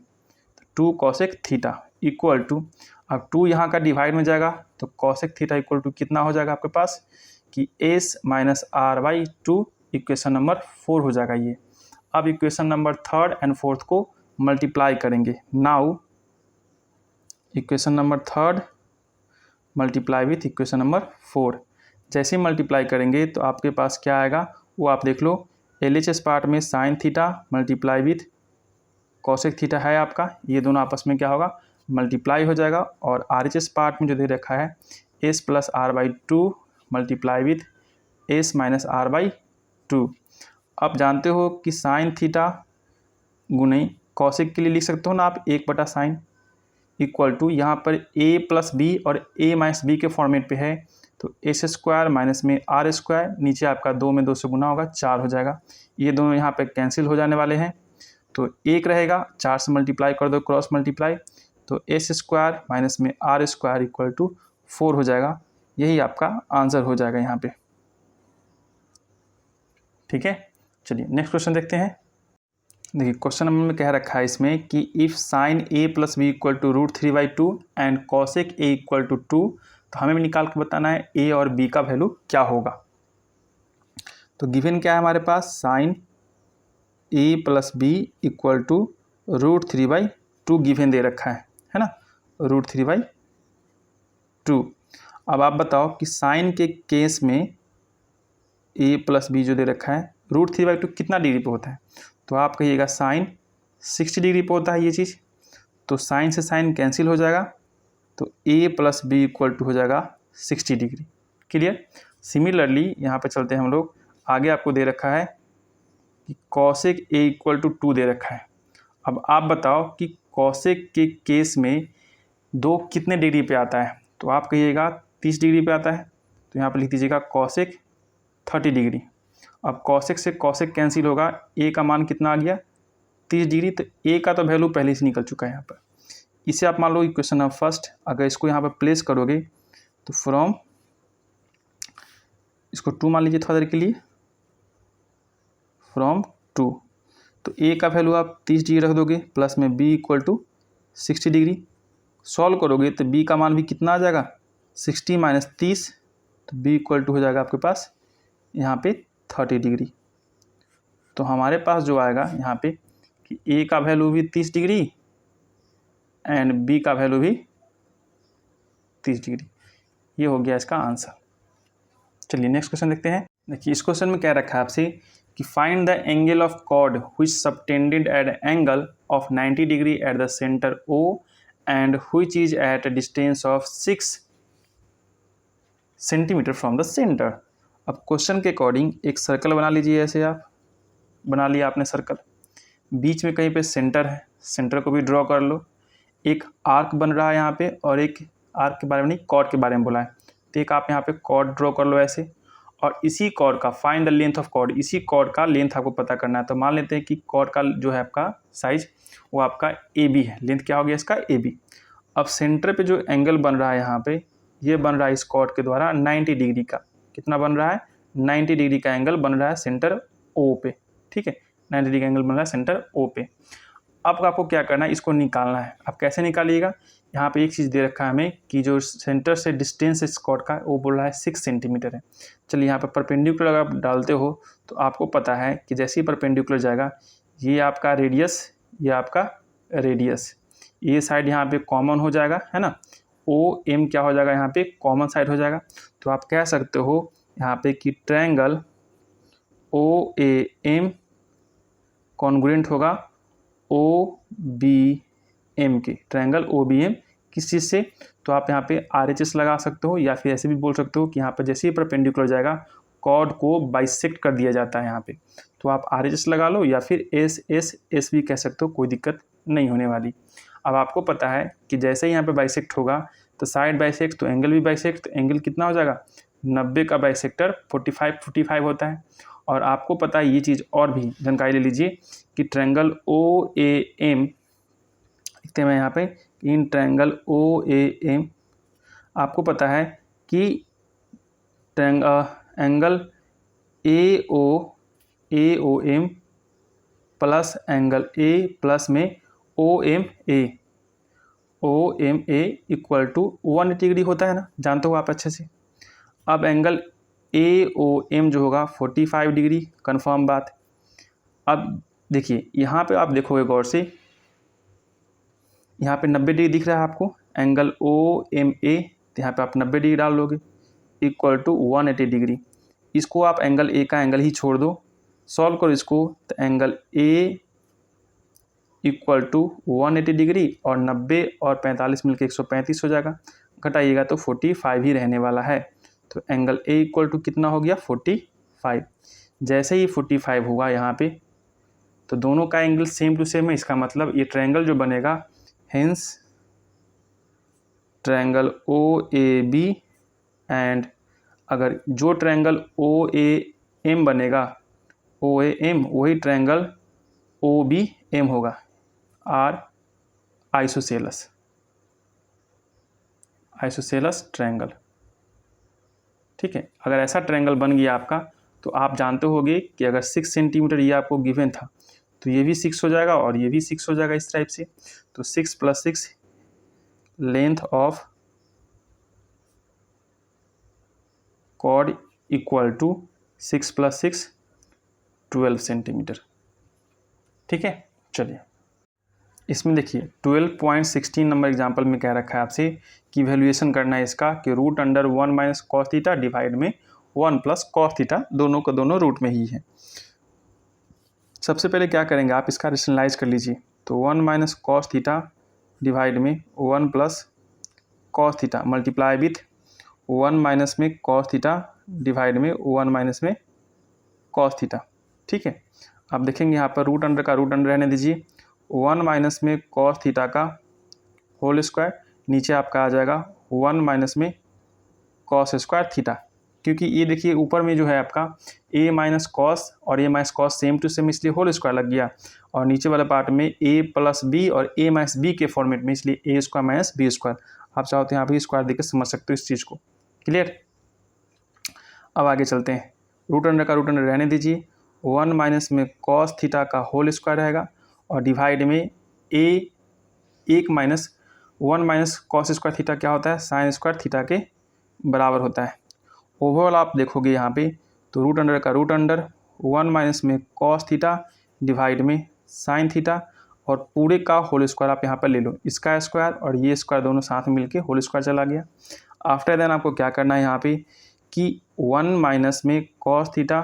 S1: 2 कॉसेक थीटा इक्वल टू, अब 2 यहाँ का डिवाइड में जाएगा तो कॉसेक थीटा इक्वल टू कितना हो जाएगा आपके पास कि S minus R by 2, equation number 4 हो जाएगा ये। अब इक्वेशन नंबर 3 एंड 4 को मल्टीप्लाई करेंगे। Now equation number 3 multiply with equation number 4, जैसे ही मल्टीप्लाई करेंगे तो आपके पास क्या आएगा वो आप देख लो, LHS पार्ट में sine theta multiply with cosec theta है आपका, ये दोनों आपस में क्या होगा मल्टीप्लाई हो जाएगा, और RHS पार्ट में जो दे रखा है S plus R by 2 multiply with S minus R by 2। आप जानते हो कि साइन थीटा गुने कॉसेक के लिए लिख सकते हो ना आप 1/साइन इक्वल टू, यहाँ पर a प्लस बी और a माइनस बी के फॉर्मेट पे है, तो एस स्क्वायर माइनस में आर स्क्वायर, नीचे आपका 2 में 2 से गुना होगा 4 हो जाएगा, ये दोनों यहाँ पे कैंसिल हो जाने वाले हैं, तो 1 रहेगा, 4 से मल्टीप्लाई कर दो क्रॉस मल्टीप्लाई, तो एस स्क्वायर माइनस में आर स्क्वायर इक्वल टू 4 हो जाएगा, यही आपका आंसर हो जाएगा यहाँ पे, ठीक है। चलिए नेक्स्ट क्वेश्चन देखते हैं। देखिए क्वेश्चन नंबर में कह रखा है इसमें कि if sine A plus B equal to √3/2 and cosec A equal to 2, तो हमें भी निकाल के बताना है ए और बी का वैल्यू क्या होगा। तो गिवन क्या है हमारे पास, sine A plus B equal to √3/2 given दे रखा है ना, √3/2। अब आप बताओ कि साइन के केस में ए प्लस बी जो दे रखा है √3/2 कितना डिग्री पे होता है, तो आप कहिएगा साइन 60 डिग्री पे होता है ये चीज़, तो साइन से साइन कैंसिल हो जाएगा, तो a plus B equal to हो जाएगा 60 डिग्री। क्लियर। सिमिलरली यहाँ पे चलते हैं हम लोग, आगे आपको दे रखा है कि कॉसेक a इक्वल टू 2 दे रखा है। अब आप बताओ कि कॉसेक के केस में 2 कितने डिग्री पे आता है, तो आप कहिएगा 30 डिग्री पे आता है, तो यहाँ पर लिख दीजिएगा कॉसेक 30 डिग्री। अब कॉसेक से कॉसेक कैंसिल होगा, a का मान कितना आ गया 30 डिग्री, तो a का तो वैल्यू पहले से निकल चुका है यहाँ पर, इसे आप मान लो इक्वेशन नंबर फर्स्ट, अगर इसको यहाँ पर प्लेस करोगे तो फ्रॉम, इसको 2 मान लीजिए थोड़ा देर के लिए, फ्रॉम 2, तो ए का वैल्यू आप 30 डिग्री रख दोगे, प्लस में B equal to 60 degree. Solve करोगे तो बी का मान भी कितना आ जाएगा, 60 माइनस 30, तो बी इक्वल टू हो जाएगा आपके पास यहाँ पे 30 डिग्री। तो हमारे पास जो आएगा यहाँ पे कि ए का वैल्यू भी 30 डिग्री एंड बी का वैल्यू भी 30 डिग्री। ये हो गया इसका आंसर। चलिए नेक्स्ट क्वेश्चन देखते हैं। देखिए इस क्वेश्चन में क्या रखा है आपसे कि find the angle of chord which subtended at angle of 90 degree at the centre O and which is at distance of 6 centimetre from the centre. अब क्वेश्चन के अकॉर्डिंग एक सर्कल बना लीजिए, ऐसे आप बना लिया आपने सर्कल, बीच में कहीं पे सेंटर है, सेंटर को भी ड्रॉ कर लो। एक आर्क बन रहा है यहाँ पे, और एक आर्क के बारे में नहीं, कॉर्ड के बारे में बोला है, तो एक आप यहाँ पे कॉर्ड ड्रॉ कर लो ऐसे, और इसी कॉर्ड का find the length of chord, इसी कॉर्ड का लेंथ आपको पता करना है। तो मान लेते हैं कि कॉर्ड का जो है आपका साइज वो आपका AB है, लेंथ क्या हो गया इसका AB। अब सेंटर पे जो एंगल बन रहा है यहाँ पे, ये बन रहा है इस कॉर्ड के द्वारा 90 डिग्री का, कितना बन रहा है, 90 डिग्री का एंगल बन रहा है सेंटर O पे, ठीक है, 90 डिग्री का एंगल बन रहा है सेंटर O पे। अब आपको क्या करना है, इसको निकालना है। आप कैसे निकालिएगा, यहाँ पे एक चीज़ दे रखा है हमें कि जो सेंटर से डिस्टेंस इस कॉर्ड का वो बोल रहा है 6 सेंटीमीटर है। चलिए यहाँ पे परपेंडिकुलर अगर आप डालते हो तो आपको पता है कि जैसे ही परपेंडिकुलर जाएगा, ये आपका रेडियस, ये आपका रेडियस, ये साइड यहाँ पे कॉमन हो जाएगा, है ना, OM क्या हो जाएगा यहाँ पे कॉमन साइड हो जाएगा। तो आप कह सकते हो यहाँ पे कि ट्रायंगल OAM कॉन्ग्रुएंट होगा OBM के, ट्रायंगल OBM किस चीज़ से, तो आप यहाँ पे RHS लगा सकते हो, या फिर ऐसे भी बोल सकते हो कि यहाँ पर जैसे ही परपेंडिकुलर जाएगा कॉर्ड को बाइसेक्ट कर दिया जाता है यहाँ पे, तो आप RHS लगा लो, या फिर SSS भी कह सकते हो, कोई दिक्कत नहीं होने वाली। अब आपको पता है कि जैसे ही यहाँ पे बाइसेक्ट होगा तो साइड बाइसेक्ट तो एंगल भी बाइसेक्ट, तो एंगल कितना हो जाएगा, 90 का बाइसेक्टर 45 होता है। और आपको पता है ये चीज़ और भी जानकारी ले लीजिए कि ट्रायंगल OAM, लिखते हैं मैं यहाँ पे, इन ट्रायंगल OAM आपको पता है कि angle AOM plus angle A plus में OMA इक्वल टू 180 डिग्री होता है ना, जानते हो आप अच्छे से। अब एंगल AOM जो होगा 45 डिग्री, कन्फर्म बात। अब देखिए यहाँ पे आप देखोगे गौर से, यहाँ पे 90 डिग्री दिख रहा है आपको एंगल OMA, तो यहाँ पे आप 90 डिग्री डाल लोगे इक्वल टू 180 डिग्री। इसको आप एंगल A का एंगल ही छोड़ दो, सॉल्व करो इसको, तो angle A equal to 180 degree और 90 और 45 मिलकर 135 हो जाएगा, घटाइएगा तो 45 ही रहने वाला है। तो एंगल A इक्वल टू कितना हो गया 45। जैसे ही 45 हुआ यहाँ पे, तो दोनों का एंगल सेम टू सेम है, इसका मतलब ये ट्रायंगल जो बनेगा, हेंस ट्रायंगल OAB एंड अगर जो ट्रायंगल OAM बनेगा, OAM वही ट्रायंगल OBM होगा, आर आइसोसेलस ट्रायंगल, ठीक है। अगर ऐसा ट्रायंगल बन गया आपका, तो आप जानते होंगे कि अगर 6 सेंटीमीटर ये आपको गिवन था, तो ये भी 6 हो जाएगा और ये भी 6 हो जाएगा इस टाइप से। तो 6 + 6 length of chord equal to 6 + 6 12 centimetre, ठीक है। चलिए इसमें देखिए 12.16 नंबर एग्जाम्पल में कह रखा है आपसे कि वैल्यूएशन करना है इसका कि √1 - cos थीटा डिवाइड में 1 + cos थीटा, दोनों का दोनों रूट में ही है। सबसे पहले क्या करेंगे, आप इसका रेशनलाइज कर लीजिए, तो 1 - cos थीटा डिवाइड में 1 + cos थीटा मल्टीप्लाई विथ 1 - में cos थीटा डिवाइड में 1 - में cos थीटा, ठीक है। आप देखेंगे यहाँ पर रूट अंडर का रूट अंडर रहने दीजिए, 1 - में cos थीटा का होल स्क्वायर, नीचे आपका आ जाएगा 1 - में cos स्क्वायर थीटा, क्योंकि ये देखिए ऊपर में जो है आपका a माइनस कॉस और a minus cos same to same इसलिए होल स्क्वायर लग गया, और नीचे वाला पार्ट में a प्लस बी और a माइनस बी के फॉर्मेट में, इसलिए a square minus b square. आप चाहो तो यहाँ पे स्क्वायर देकर समझ सकते हो इस चीज़ को। क्लियर। अब आगे चलते हैं। रूट अंडर का रूट अंडर रहने दीजिए, 1 माइनस में कॉस थीटा का होल स्क्वायर रहेगा और डिवाइड में एक minus 1 minus cos square theta क्या होता है, साइन स्क्वायर थीटा के बराबर होता है। ओवरऑल आप देखोगे यहाँ पे तो रूट अंडर का रूट अंडर 1 माइनस में कॉस थीटा डिवाइड में साइन थीटा और पूरे का होल स्क्वायर आप यहाँ पर ले लो, इसका स्क्वायर और ये स्क्वायर दोनों साथ में मिलके होल स्क्वायर चला गया। आफ्टर देन आपको क्या करना है यहाँ पे कि 1 माइनस में कॉस थीटा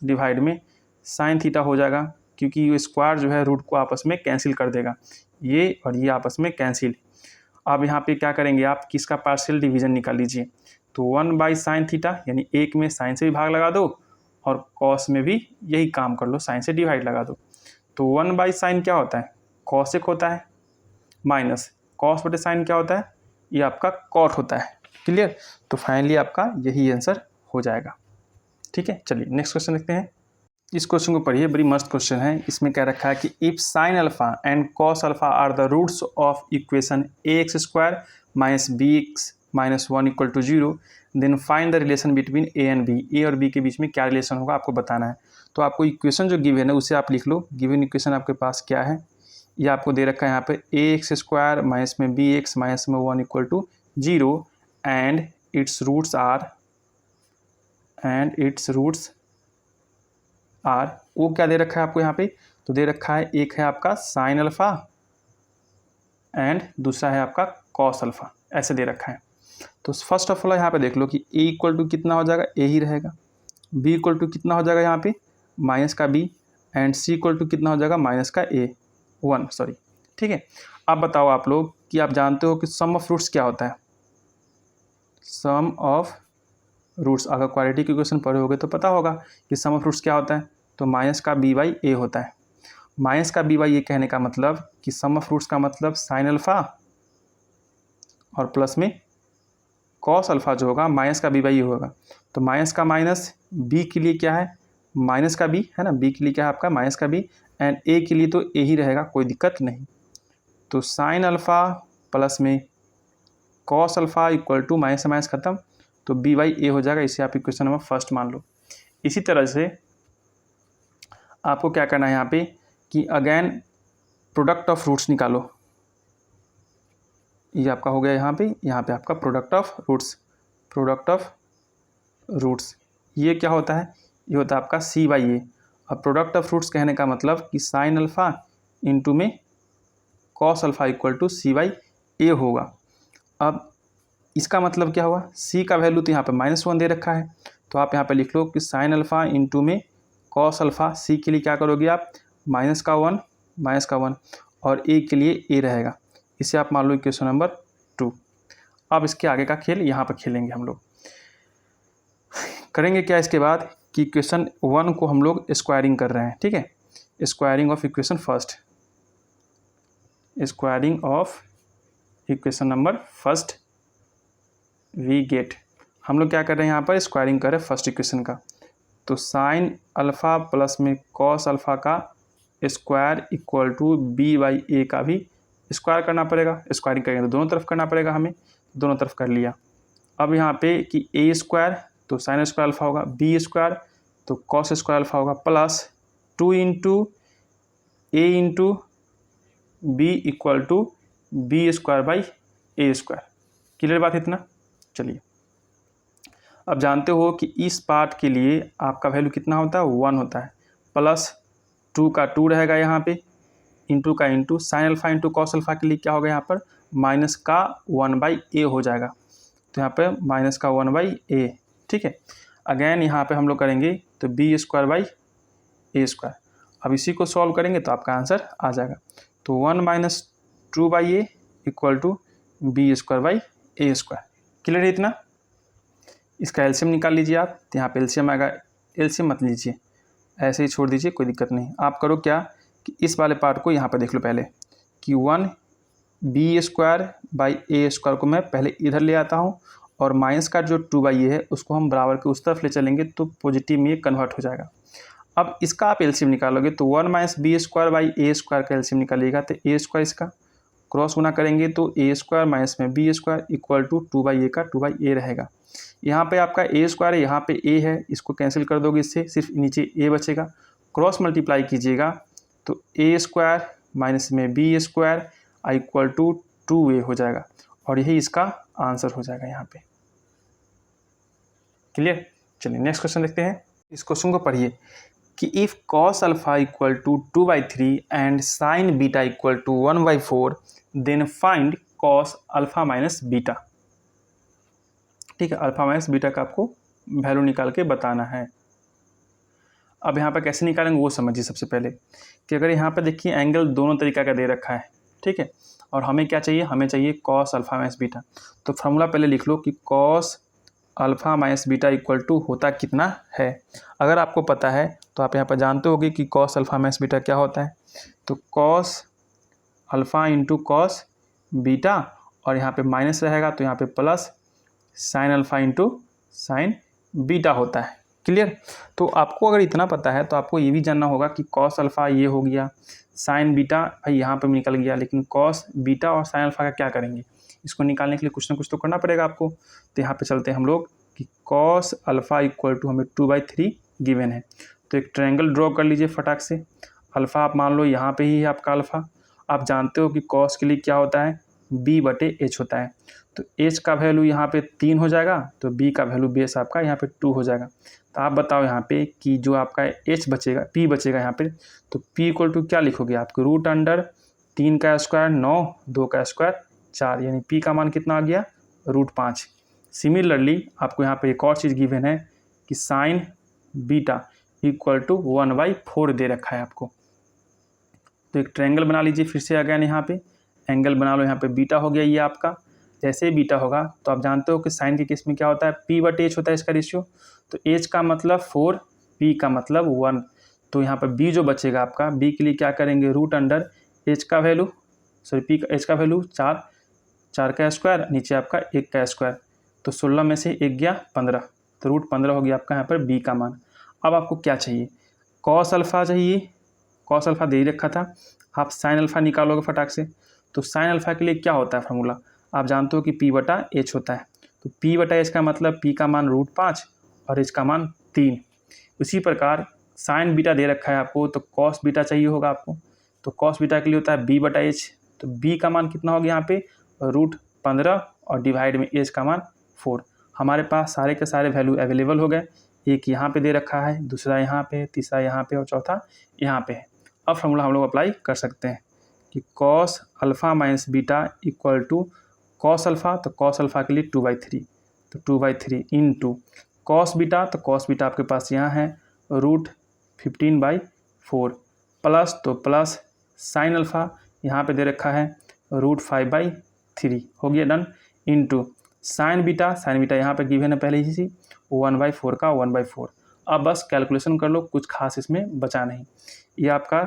S1: डिवाइड में साइन थीटा हो जाएगा, क्योंकि ये स्क्वायर जो है रूट को आपस में कैंसिल कर देगा, ये और ये आपस में कैंसिल। अब यहाँ पे क्या करेंगे आप, किसका पार्शियल डिवीजन निकाल लीजिए। तो 1 बाई साइन थीटा, यानी एक में साइन से भी भाग लगा दो और कॉस में भी यही काम कर लो, साइन से डिवाइड लगा दो। तो 1 बाई साइन क्या होता है, कॉसेक होता है, माइनस कॉस बटे साइन क्या होता है, ये आपका कॉट होता है। क्लियर। तो फाइनली आपका यही आंसर हो जाएगा। ठीक है, चलिए नेक्स्ट क्वेश्चन देखते हैं। इस क्वेश्चन को पढ़िए, बड़ी मस्त क्वेश्चन है। इसमें क्या रखा है कि if sine alpha and cos alpha are the roots of equation ax square minus bx minus 1 equal to 0, then find the relation between a and b। a और b के बीच में क्या रिलेशन होगा आपको बताना है। तो आपको इक्वेशन जो गिवन है उसे आप लिख लो। गिवन इक्वेशन आपके पास क्या है, ये आपको दे रखा है यहाँ पे ax स्क्वायर माइनस में bx माइनस में 1 equal to 0 and its roots are. वो क्या दे रखा है आपको यहाँ पे, तो दे रखा है एक है आपका साइन अल्फा एंड दूसरा है आपका कॉस अल्फा, ऐसे दे रखा है। तो फर्स्ट ऑफ ऑल यहाँ पे देख लो कि a इक्वल टू कितना हो जाएगा, a ही रहेगा, b इक्वल टू कितना हो जाएगा यहाँ पे माइनस का b, and c equal to कितना हो जाएगा माइनस का a 1 सॉरी। ठीक है। अब बताओ आप लोग कि आप जानते हो कि सम ऑफ रूट्स क्या होता है। सम ऑफ रूट्स, अगर क्वाड्रेटिक इक्वेशन पढ़े होगे तो पता होगा कि सम ऑफ रूट्स क्या होता है, तो माइनस का बी बाई ए होता है। माइनस का बी बाई ए कहने का मतलब कि सम ऑफ रूट्स का मतलब साइन अल्फा और प्लस में कॉस अल्फा जो होगा माइनस का बी बाई ए होगा। तो माइनस का माइनस बी के लिए क्या है, माइनस का बी है ना, बी के लिए क्या है आपका माइनस का बी, एंड ए के लिए तो ए ही रहेगा, कोई दिक्कत नहीं। तो साइन अल्फा प्लस में cos alpha equal to minus से माइनस खत्म, तो बी बाई ए हो जाएगा। इसे आप इक्वेशन नंबर फर्स्ट मान लो। इसी तरह से आपको क्या करना है यहाँ पे कि अगेन प्रोडक्ट ऑफ रूट्स निकालो। ये आपका हो गया यहाँ पे आपका प्रोडक्ट ऑफ रूट्स ये क्या होता है, ये होता है आपका सी बाई ए। अब प्रोडक्ट ऑफ रूट्स कहने का मतलब कि साइन अल्फा इंटू में cos alpha equal to C by A होगा। अब इसका मतलब क्या हुआ, c का वैल्यू तो यहाँ पे -1 दे रखा है, तो आप यहाँ पे लिख लो कि साइन अल्फा इंटू में कॉस अल्फा, c के लिए क्या करोगे आप माइनस का वन और a के लिए a रहेगा। इसे आप मान लो इक्वेशन नंबर 2। अब इसके आगे का खेल यहाँ पर खेलेंगे हम लोग। करेंगे क्या इसके बाद कि इक्वेशन 1 को हम लोग स्क्वायरिंग कर रहे हैं। ठीक है, squaring of equation first, squaring of equation number first we get. हम लोग क्या कर रहे हैं यहाँ पर स्क्वायरिंग कर रहे हैं फर्स्ट इक्वेशन का। तो साइन अल्फ़ा प्लस में कॉस अल्फ़ा का square equal to B by A का भी स्क्वायर करना पड़ेगा। स्क्वायरिंग करेंगे तो दोनों तरफ करना पड़ेगा हमें, दोनों तरफ कर लिया। अब यहाँ पे कि ए स्क्वायर तो साइन स्क्वायर अल्फ़ा होगा, बी स्क्वायर तो कॉस स्क्वायर अल्फ़ा होगा, plus 2 into A into b equal to b square by A square. Clear बात इतना। चलिए, अब जानते हो कि इस पार्ट के लिए आपका वैल्यू कितना होता है 1 होता है, प्लस 2 का 2 रहेगा यहाँ पे, इंटू का into sine alpha into cos alpha के लिए क्या होगा यहाँ पर माइनस का 1 बाई ए हो जाएगा। तो यहाँ पे माइनस का 1 बाई ए। ठीक है, अगेन यहाँ पे हम लोग करेंगे तो b square by A square. अब इसी को सॉल्व करेंगे तो आपका आंसर आ जाएगा। तो 1 minus 2 by a equal to b square by A square. Clear है इतना। इसका एलसीएम निकाल लीजिए आप, तो यहाँ पे एलसीएम आएगा, एलसीएम मत लीजिए, ऐसे ही छोड़ दीजिए, कोई दिक्कत नहीं। आप करो क्या कि इस वाले पार्ट को यहाँ पे देख लो पहले कि 1 B square by A square को मैं पहले इधर ले आता हूँ और माइनस का जो 2/a है उसको हम बराबर के उस तरफ ले चलेंगे तो पॉजिटिव में ये कन्वर्ट हो जाएगा। अब इसका आप एलसीएम निकालोगे तो 1 - b² का एलसीएम निकालिएगा तो a² इसका क्रॉस गुना करेंगे तो a² माइनस में b² इक्वल टू 2/a का 2/a रहेगा। यहाँ पे आपका a² है, यहाँ पे a है, इसको कैंसिल कर दोगे, इससे सिर्फ नीचे a बचेगा। क्रॉस मल्टीप्लाई कीजिएगा तो a² माइनस में b² इक्वल टू 2a हो जाएगा और यही इसका आंसर हो जाएगा यहाँ पे। क्लियर? चलिए नेक्स्ट क्वेश्चन देखते हैं। इस क्वेश्चन को पढ़िए कि if cos alpha equal to 2/3 and sine beta equal to 1/4 then find cos alpha minus beta. ठीक है, अल्फा माइनस बीटा का आपको वैल्यू निकाल के बताना है। अब यहाँ पर कैसे निकालेंगे वो समझिए। सबसे पहले कि अगर यहाँ पर देखिए एंगल दोनों तरीका का दे रखा है, ठीक है, और हमें क्या चाहिए, हमें चाहिए cos अल्फा माइनस बीटा। तो फार्मूला पहले लिख लो कि cos alpha minus beta equal to होता कितना है। अगर आपको पता है तो आप यहाँ पर जानते होगे कि cos अल्फा माइनस बीटा क्या होता है। तो cos alpha into cos beta और यहाँ पे माइनस रहेगा तो यहाँ पे plus sign alpha into sine beta होता है। क्लियर? तो आपको अगर इतना पता है तो आपको ये भी जानना होगा कि cos अल्फा ये हो गया, साइन बीटा भाई यहाँ पे निकल गया, लेकिन cos बीटा और साइन अल्फा का क्या करेंगे, इसको निकालने के लिए कुछ ना कुछ तो करना पड़ेगा आपको। तो यहाँ पे चलते हैं हम लोग कि cos अल्फा इक्वल टू हमें 2/3 गिवन है। तो एक ट्रायंगल ड्रॉ कर लीजिए फटाक से। अल्फ़ा आप मान लो यहाँ पे ही है आपका अल्फ़ा। आप जानते हो कि cos के लिए क्या होता है, b/h होता है। तो h का वैल्यू यहाँ पे 3 हो जाएगा तो b का वैल्यू बेस आपका यहाँ पे 2 हो जाएगा। तो आप बताओ यहाँ पे कि जो आपका h बचेगा, p बचेगा यहाँ पे, तो p इक्वल टू क्या लिखोगे, आपको रूट अंडर 3 का स्क्वायर 9, 2 का स्क्वायर 4, यानी p का मान कितना आ गया, √5। सिमिलरली आपको यहाँ पे एक और चीज़ गिवन है कि साइन बीटा इक्वल टू 1/4 दे रखा है आपको। तो एक ट्रायंगल बना लीजिए फिर से अगेन, यहाँ पे एंगल बना लो। यहाँ पे बीटा हो गया ये आपका। जैसे ही बीटा होगा तो आप जानते हो कि साइन के केस में क्या होता है, p/h होता है इसका रेशियो। तो h का मतलब 4, p का मतलब 1। तो यहाँ पर b जो बचेगा आपका, b के लिए क्या करेंगे, रूट अंडर h का वैल्यू, सॉरी h का वैल्यू 4, 4 का स्क्वायर, नीचे आपका 1 का स्क्वायर। तो 16 में से 1 गया 15, तो √15 हो गया आपका यहाँ पर b का मान। अब आपको क्या चाहिए, cos अल्फ़ा चाहिए, cos अल्फ़ा दे ही रखा था। आप साइन अल्फ़ा निकालोगे फटाक से। तो साइन अल्फ़ा के लिए क्या होता है फार्मूला, आप जानते हो कि p/h होता है। तो p/h का मतलब p का मान √5 और h का मान 3। उसी प्रकार साइन बीटा दे रखा है आपको, तो cos बीटा चाहिए होगा आपको। तो cos बीटा के लिए होता है b/h। तो b का मान कितना हो गया यहाँ पे, √15 और डिवाइड में h का मान 4। हमारे पास सारे के सारे वैल्यू अवेलेबल हो गए। एक यहाँ पे दे रखा है, दूसरा यहाँ पे, तीसरा यहाँ पे और चौथा यहाँ पे है। अब फार्मूला हम लोग अप्लाई कर सकते हैं कि cos alpha minus beta equal to cos alpha, तो cos अल्फ़ा के लिए 2/3, तो 2/3 इंटू cos बीटा, तो cos बीटा आपके पास यहाँ है √15/4 प्लस, तो प्लस साइन अल्फ़ा यहाँ पे दे रखा है √5/3, हो गया डन, इंटू साइन बीटा, यहाँ पे गिवन है पहले ही सी 1/4 का 1/4। अब बस कैलकुलेशन कर लो, कुछ खास इसमें बचा नहीं। ये आपका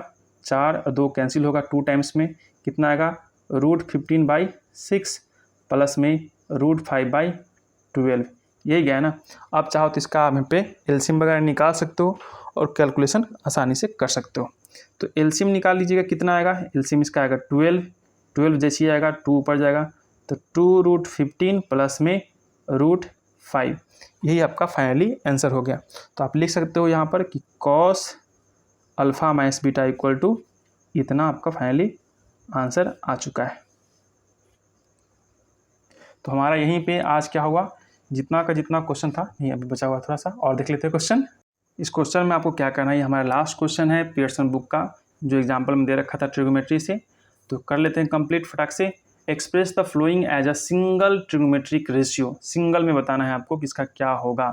S1: 4 और 2 कैंसिल होगा, 2 टाइम्स में कितना आएगा, √15/6 प्लस में √5/12, यही गया ना। आप चाहो तो इसका आप यहाँ पे एलसीएम वगैरह निकाल सकते हो और कैलकुलेशन आसानी से कर सकते हो। तो एलसीएम निकाल लीजिएगा, कितना आएगा, एलसीएम इसका आएगा 12 जैसे आएगा 2 ऊपर जाएगा, तो 2√15 प्लस में √5, यही आपका फाइनली आंसर हो गया। तो आप लिख सकते हो यहाँ पर कि cos alpha minus beta equal to इतना, आपका फाइनली आंसर आ चुका है। तो हमारा यहीं पे आज क्या हुआ, जितना का जितना क्वेश्चन था, नहीं अभी बचा हुआ थोड़ा सा और देख लेते हैं क्वेश्चन। इस क्वेश्चन में आपको क्या करना है, हमारा लास्ट क्वेश्चन है पियर्सन बुक का, जो एग्जाम्पल में दे रखा था ट्रिगोमेट्री से। तो कर लेते हैं कंप्लीट फटाक से। Express the following as a single trigonometric ratio, single में बताना है आपको कि इसका क्या होगा।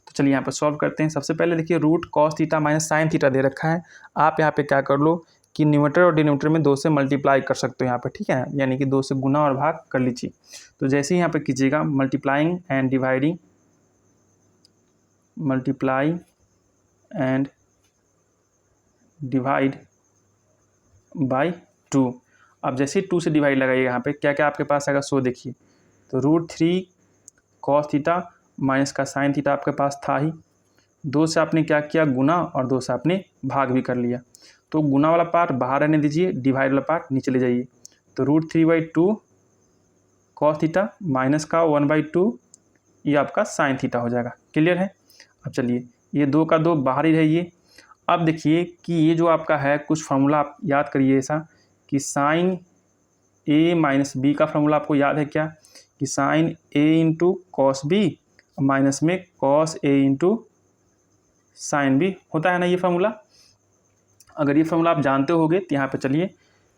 S1: तो चलिए यहाँ पर सॉल्व करते हैं। सबसे पहले देखिए root cos theta minus sine theta दे रखा है। आप यहाँ पे क्या कर लो कि न्यूमरेटर और डिनोमिनेटर में 2 से मल्टीप्लाई कर सकते हो यहाँ पे, ठीक है, यानी कि 2 से गुना और भाग कर लीजिए। तो जैसे ही यहाँ पे कीजिएगा multiplying and dividing, multiply and divide by 2। अब जैसे ही 2 से डिवाइड लगाइए यहाँ पे क्या क्या आपके पास आएगा, सो देखिए, तो √3 कॉस थीटा माइनस का साइन थीटा आपके पास था ही। 2 से आपने क्या किया, गुना, और 2 से आपने भाग भी कर लिया। तो गुना वाला पार्ट बाहर रहने दीजिए, डिवाइड वाला पार्ट नीचे ले जाइए। तो √3/2 कॉस थीटा माइनस का 1/2 ये आपका साइन थीटा हो जाएगा। क्लियर है। अब चलिए ये 2 का 2 बाहर ही रहिए। अब देखिए कि ये जो आपका है कुछ फार्मूला आप याद करिए ऐसा कि साइन ए माइनस बी का फार्मूला आपको याद है क्या, कि साइन ए इंटू कॉस बी माइनस में कॉस ए इंटू साइन बी होता है ना ये फार्मूला। अगर ये फार्मूला आप जानते होगे तो यहाँ पे चलिए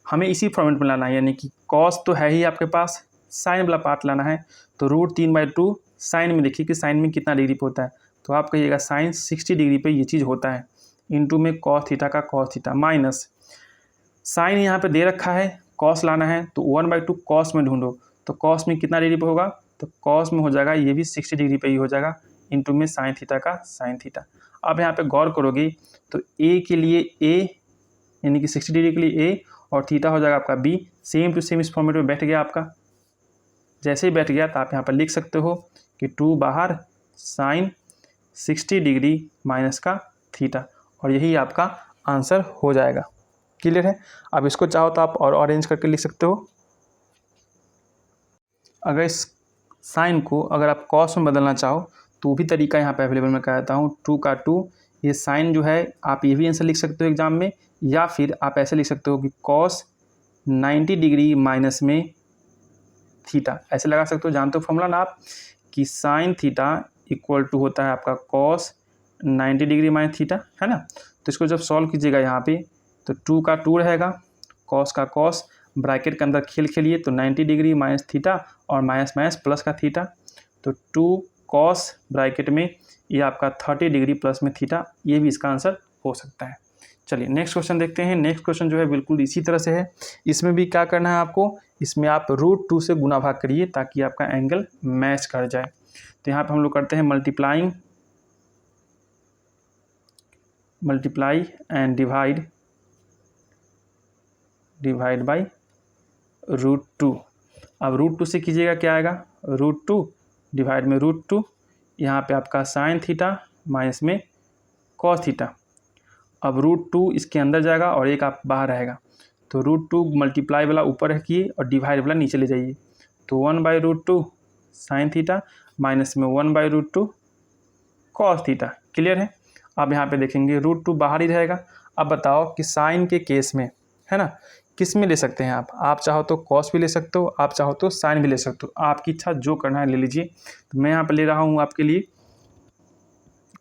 S1: हमें इसी फॉर्मेट में लाना है, यानी कि कॉस तो है ही आपके पास, साइन वाला पार्ट लाना है। तो √3/2 साइन में देखिए कि साइन में कितना डिग्री पे होता है, तो आप कहिएगा साइन 60 डिग्री पे ये चीज़ होता है, इंटू में कॉस थीटा का कॉस थीटा माइनस साइन यहाँ पे दे रखा है, कॉस लाना है तो 1/2 कॉस में ढूंढो, तो कॉस में कितना डिग्री पे होगा, तो कॉस में हो जाएगा ये भी 60 डिग्री पे ही हो जाएगा, इंटू में साइन थीटा का साइन थीटा। अब यहाँ पे गौर करोगे तो ए के लिए ए यानी कि 60 डिग्री के लिए ए और थीटा हो जाएगा आपका बी, सेम टू सेम इस फॉर्मेट में बैठ गया आपका। जैसे ही बैठ गया तो आप यहाँ पर लिख सकते हो कि 2 बाहर साइन 60 डिग्री माइनस का थीटा, और यही आपका आंसर हो जाएगा। क्लियर है। अब इसको चाहो तो आप और अरेंज करके लिख सकते हो। अगर इस साइन को अगर आप कॉस में बदलना चाहो तो वो भी तरीका यहाँ पे अवेलेबल मैं कहता हूँ, 2 का 2 ये साइन जो है आप ये भी आंसर लिख सकते हो एग्जाम में, या फिर आप ऐसे लिख सकते हो कि कॉस 90 डिग्री माइनस में थीटा, ऐसे लगा सकते हो। जानते हो फॉर्मूला ना आप कि साइन थीटा इक्वल टू होता है आपका कॉस 90 डिग्री माइनस थीटा, है ना। तो इसको जब सॉल्व कीजिएगा यहाँ पे तो 2 का 2 रहेगा, कॉस का कॉस, ब्रैकेट के अंदर खेल खेलिए तो 90 डिग्री माइनस थीटा और माइनस माइनस प्लस का थीटा, तो 2 कॉस ब्रैकेट में ये आपका 30 डिग्री प्लस में थीटा, ये भी इसका आंसर हो सकता है। चलिए नेक्स्ट क्वेश्चन देखते हैं। नेक्स्ट क्वेश्चन जो है बिल्कुल इसी तरह से है। इसमें भी क्या करना है आपको, इसमें आप √2 से गुना भाग करिए ताकि आपका एंगल मैच कर जाए। तो यहाँ पे हम लोग करते हैं मल्टीप्लाई एंड डिवाइड बाई √2। अब √2 से कीजिएगा क्या आएगा, √2 डिवाइड में √2, यहाँ पे आपका साइन थीटा माइनस में कॉस थीटा। अब √2 इसके अंदर जाएगा और एक आप बाहर रहेगा, तो √2 मल्टीप्लाई वाला ऊपर रखिए और डिवाइड वाला नीचे ले जाइए, तो 1/√2 साइन थीटा माइनस में 1/√2 कॉस थीटा। क्लियर है। अब यहाँ पे देखेंगे √2 बाहर ही रहेगा। अब बताओ कि साइन के केस में, है ना, किस में ले सकते हैं आप चाहो तो कॉस भी ले सकते हो, आप चाहो तो साइन भी ले सकते हो, आपकी इच्छा जो करना है ले लीजिए। तो मैं यहाँ पे ले रहा हूँ आपके लिए,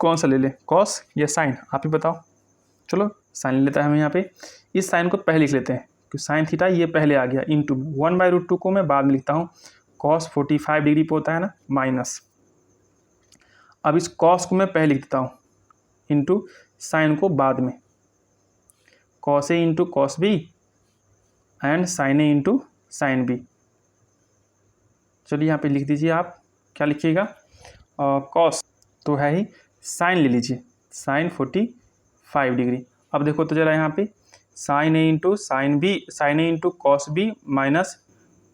S1: कौन सा ले लें, कॉस या साइन, आप ही बताओ। चलो साइन ले लेता है हम यहाँ पे। इस साइन को पहले लिख लेते हैं कि साइन थीटा ये पहले आ गया, इंटू 1/√2 को मैं बाद में लिखता हूँ, कॉस 45 डिग्री पे होता है ना, माइनस। अब इस कॉस को मैं पहले लिख देता हूँ, इंटू साइन को बाद में, cos A into cos b and sine A into sine b. चलिए यहाँ पे लिख दीजिए आप, क्या लिखिएगा, कॉस तो है ही, साइन ले लीजिए, साइन 45 डिग्री। अब देखो तो जरा यहाँ पे साइन ए इंटू साइन बी, साइन ए into cos B minus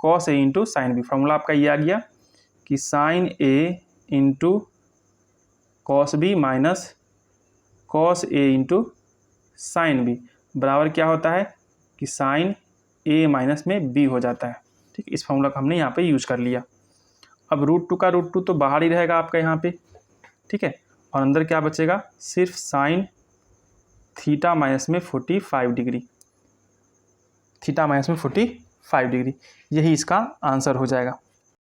S1: cos ए इंटू साइन बी। फॉर्मूला आपका ये आ गया कि साइन ए into cos B minus cos ए इंटू साइन बी बराबर क्या होता है कि साइन ए माइनस में बी हो जाता है। ठीक, इस फॉर्मूला को हमने यहाँ पे यूज कर लिया। अब √2 का √2 तो बाहर ही रहेगा आपका यहाँ पे, ठीक है, और अंदर क्या बचेगा, सिर्फ साइन थीटा माइनस में 45 डिग्री, थीटा माइनस में 45 डिग्री, यही इसका आंसर हो जाएगा।